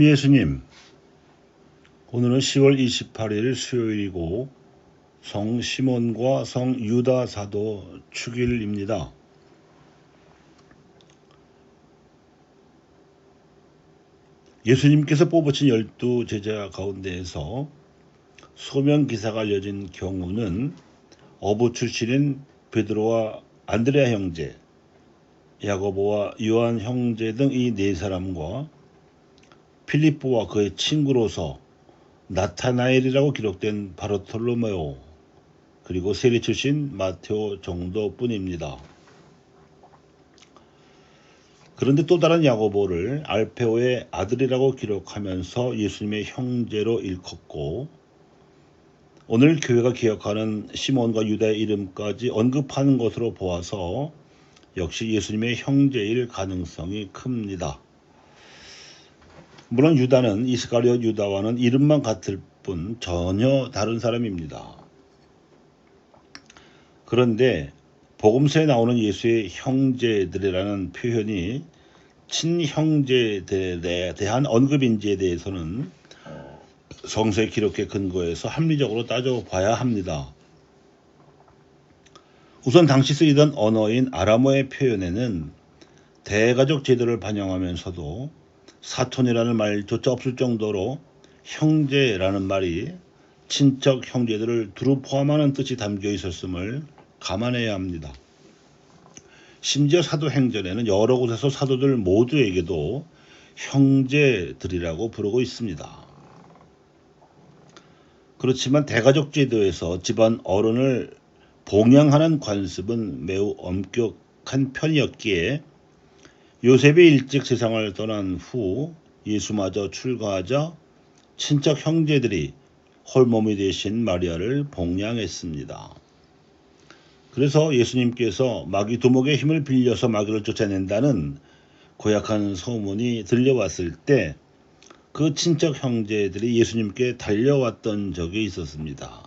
참 예수님, 오늘은 10월 28일 수요일이고 성 시몬과 성 유다 사도 축일입니다. 예수님께서 뽑으신 12 제자 가운데에서 소명 기사가 알려진 경우는 어부 출신인 베드로와 안드레아 형제, 야고보와 요한 형제 등 이 네 사람과 필립보와 그의 친구로서 나타나엘이라고 기록된 바르톨로메오, 그리고 세리 출신 마테오 정도뿐입니다. 그런데 또 다른 야고보를 알페오의 아들이라고 기록하면서 예수님의 형제로 일컫고, 오늘 교회가 기억하는 시몬과 유다의 이름까지 언급하는 것으로 보아서 역시 예수님의 형제일 가능성이 큽니다. 물론 유다는 이스가리옷 유다와는 이름만 같을 뿐 전혀 다른 사람입니다. 그런데 복음서에 나오는 예수의 형제들이라는 표현이 친형제들에 대한 언급인지에 대해서는 성서의 기록에 근거해서 합리적으로 따져봐야 합니다. 우선 당시 쓰이던 언어인 아람어의 표현에는 대가족 제도를 반영하면서도 사촌이라는 말조차 없을 정도로 형제라는 말이 친척 형제들을 두루 포함하는 뜻이 담겨 있었음을 감안해야 합니다. 심지어 사도행전에는 여러 곳에서 사도들 모두에게도 형제들이라고 부르고 있습니다. 그렇지만 대가족 제도에서 집안 어른을 봉양하는 관습은 매우 엄격한 편이었기에 요셉이 일찍 세상을 떠난 후 예수마저 출가하자 친척 형제들이 홀몸이 되신 마리아를 봉양했습니다. 그래서 예수님께서 마귀 두목의 힘을 빌려서 마귀를 쫓아낸다는 고약한 소문이 들려왔을 때 그 친척 형제들이 예수님께 달려왔던 적이 있었습니다.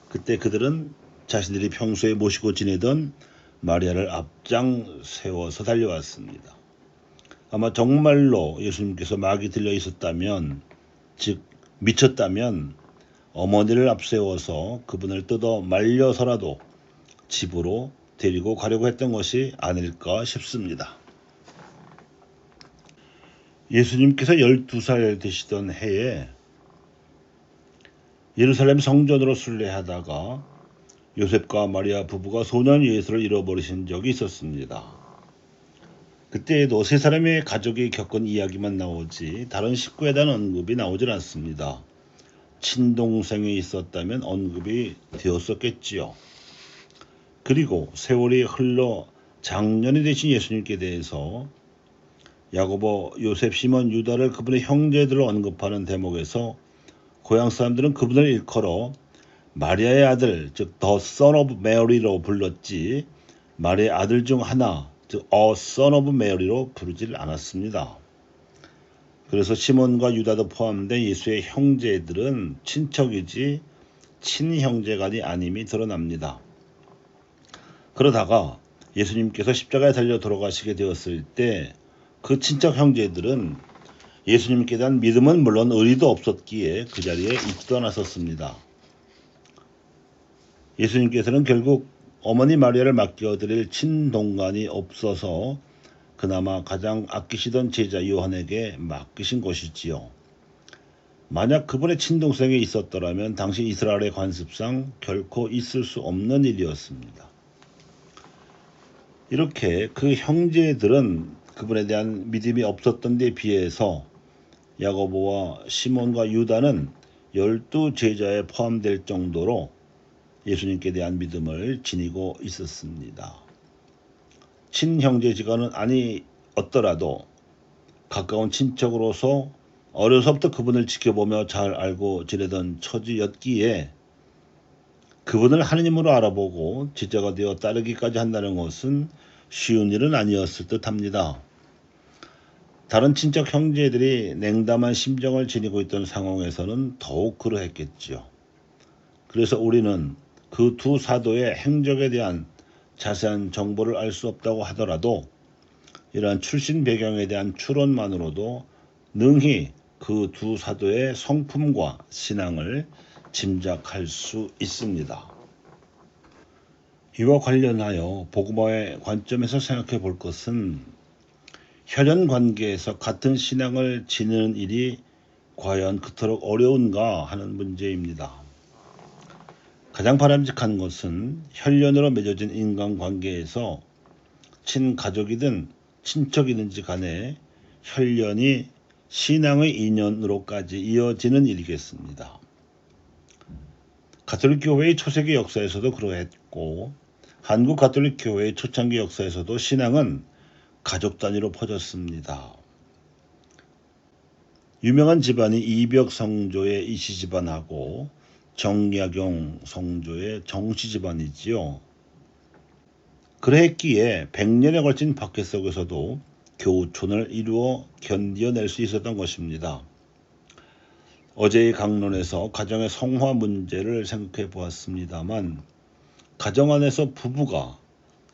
그때 그들은 자신들이 평소에 모시고 지내던 마리아를 앞장 세워서 달려왔습니다. 아마 정말로 예수님께서 마귀 들려 있었다면, 즉 미쳤다면 어머니를 앞세워서 그분을 뜯어 말려서라도 집으로 데리고 가려고 했던 것이 아닐까 싶습니다. 예수님께서 12살 되시던 해에 예루살렘 성전으로 순례하다가 요셉과 마리아 부부가 소년 예수를 잃어버리신 적이 있었습니다. 그때에도 세 사람의 가족이 겪은 이야기만 나오지 다른 식구에 대한 언급이 나오질 않습니다. 친동생이 있었다면 언급이 되었었겠지요. 그리고 세월이 흘러 장년이 되신 예수님께 대해서 야고보, 요셉, 시몬, 유다를 그분의 형제들로 언급하는 대목에서 고향 사람들은 그분을 일컬어 마리아의 아들, 즉 The Son of Mary로 불렀지 마리아의 아들 중 하나, 즉 A Son of Mary로 부르질 않았습니다. 그래서 시몬과 유다도 포함된 예수의 형제들은 친척이지 친형제간이 아님이 드러납니다. 그러다가 예수님께서 십자가에 달려 돌아가시게 되었을 때 그 친척 형제들은 예수님께 대한 믿음은 물론 의리도 없었기에 그 자리에 입던하셨습니다. 예수님께서는 결국 어머니 마리아를 맡겨드릴 친동간이 없어서 그나마 가장 아끼시던 제자 요한에게 맡기신 것이지요. 만약 그분의 친동생이 있었더라면 당시 이스라엘의 관습상 결코 있을 수 없는 일이었습니다. 이렇게 그 형제들은 그분에 대한 믿음이 없었던 데 비해서 야고보와 시몬과 유다는 12 제자에 포함될 정도로 예수님께 대한 믿음을 지니고 있었습니다. 친형제지간은 아니었더라도 가까운 친척으로서 어려서부터 그분을 지켜보며 잘 알고 지내던 처지였기에 그분을 하느님으로 알아보고 제자가 되어 따르기까지 한다는 것은 쉬운 일은 아니었을 듯합니다. 다른 친척 형제들이 냉담한 심정을 지니고 있던 상황에서는 더욱 그러했겠지요. 그래서 우리는 그 두 사도의 행적에 대한 자세한 정보를 알 수 없다고 하더라도 이러한 출신 배경에 대한 추론만으로도 능히 그 두 사도의 성품과 신앙을 짐작할 수 있습니다. 이와 관련하여 복음화의 관점에서 생각해 볼 것은 혈연 관계에서 같은 신앙을 지니는 일이 과연 그토록 어려운가 하는 문제입니다. 가장 바람직한 것은 혈연으로 맺어진 인간관계에서 친가족이든 친척이든지 간에 혈연이 신앙의 인연으로까지 이어지는 일이겠습니다. 가톨릭 교회의 초세기 역사에서도 그러했고 한국 가톨릭 교회의 초창기 역사에서도 신앙은 가족 단위로 퍼졌습니다. 유명한 집안이 이벽 성조의 이씨 집안하고 정약용 성조의 정씨 집안이지요. 그랬기에 100년에 걸친 박해 속에서도 교촌을 이루어 견뎌낼 수 있었던 것입니다. 어제의 강론에서 가정의 성화 문제를 생각해 보았습니다만 가정 안에서 부부가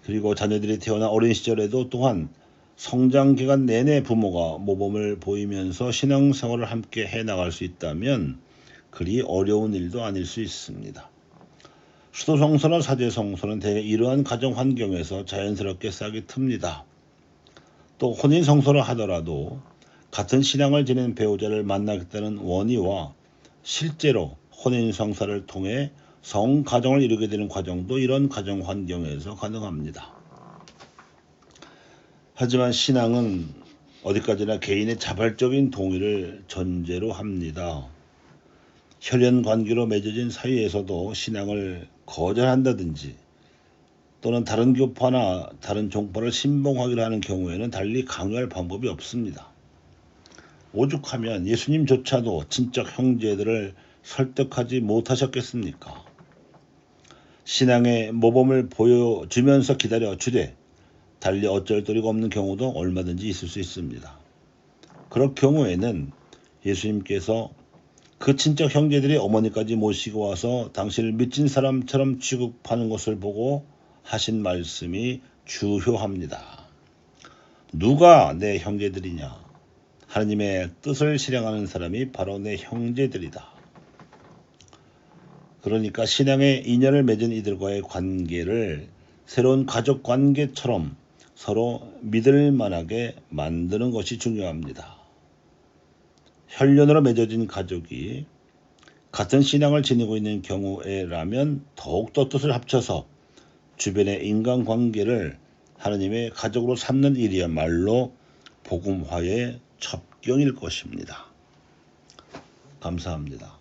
그리고 자녀들이 태어난 어린 시절에도 또한 성장 기간 내내 부모가 모범을 보이면서 신앙생활을 함께 해나갈 수 있다면 그리 어려운 일도 아닐 수 있습니다. 수도성서나 사제성서는 대개 이러한 가정 환경에서 자연스럽게 싹이 틉니다. 또 혼인성서를 하더라도 같은 신앙을 지닌 배우자를 만나겠다는 원의와 실제로 혼인성사를 통해 성가정을 이루게 되는 과정도 이런 가정 환경에서 가능합니다. 하지만 신앙은 어디까지나 개인의 자발적인 동의를 전제로 합니다. 혈연 관계로 맺어진 사이에서도 신앙을 거절한다든지 또는 다른 교파나 다른 종파를 신봉하기로 하는 경우에는 달리 강요할 방법이 없습니다. 오죽하면 예수님조차도 친척 형제들을 설득하지 못하셨겠습니까? 신앙의 모범을 보여주면서 기다려주되 달리 어쩔 도리가 없는 경우도 얼마든지 있을 수 있습니다. 그럴 경우에는 예수님께서 그 친척 형제들이 어머니까지 모시고 와서 당신을 미친 사람처럼 취급하는 것을 보고 하신 말씀이 주효합니다. 누가 내 형제들이냐? 하느님의 뜻을 실행하는 사람이 바로 내 형제들이다. 그러니까 신앙의 인연을 맺은 이들과의 관계를 새로운 가족 관계처럼 서로 믿을 만하게 만드는 것이 중요합니다. 혈연으로 맺어진 가족이 같은 신앙을 지니고 있는 경우에라면 더욱더 뜻을 합쳐서 주변의 인간관계를 하느님의 가족으로 삼는 일이야말로 복음화의 첩경일 것입니다. 감사합니다.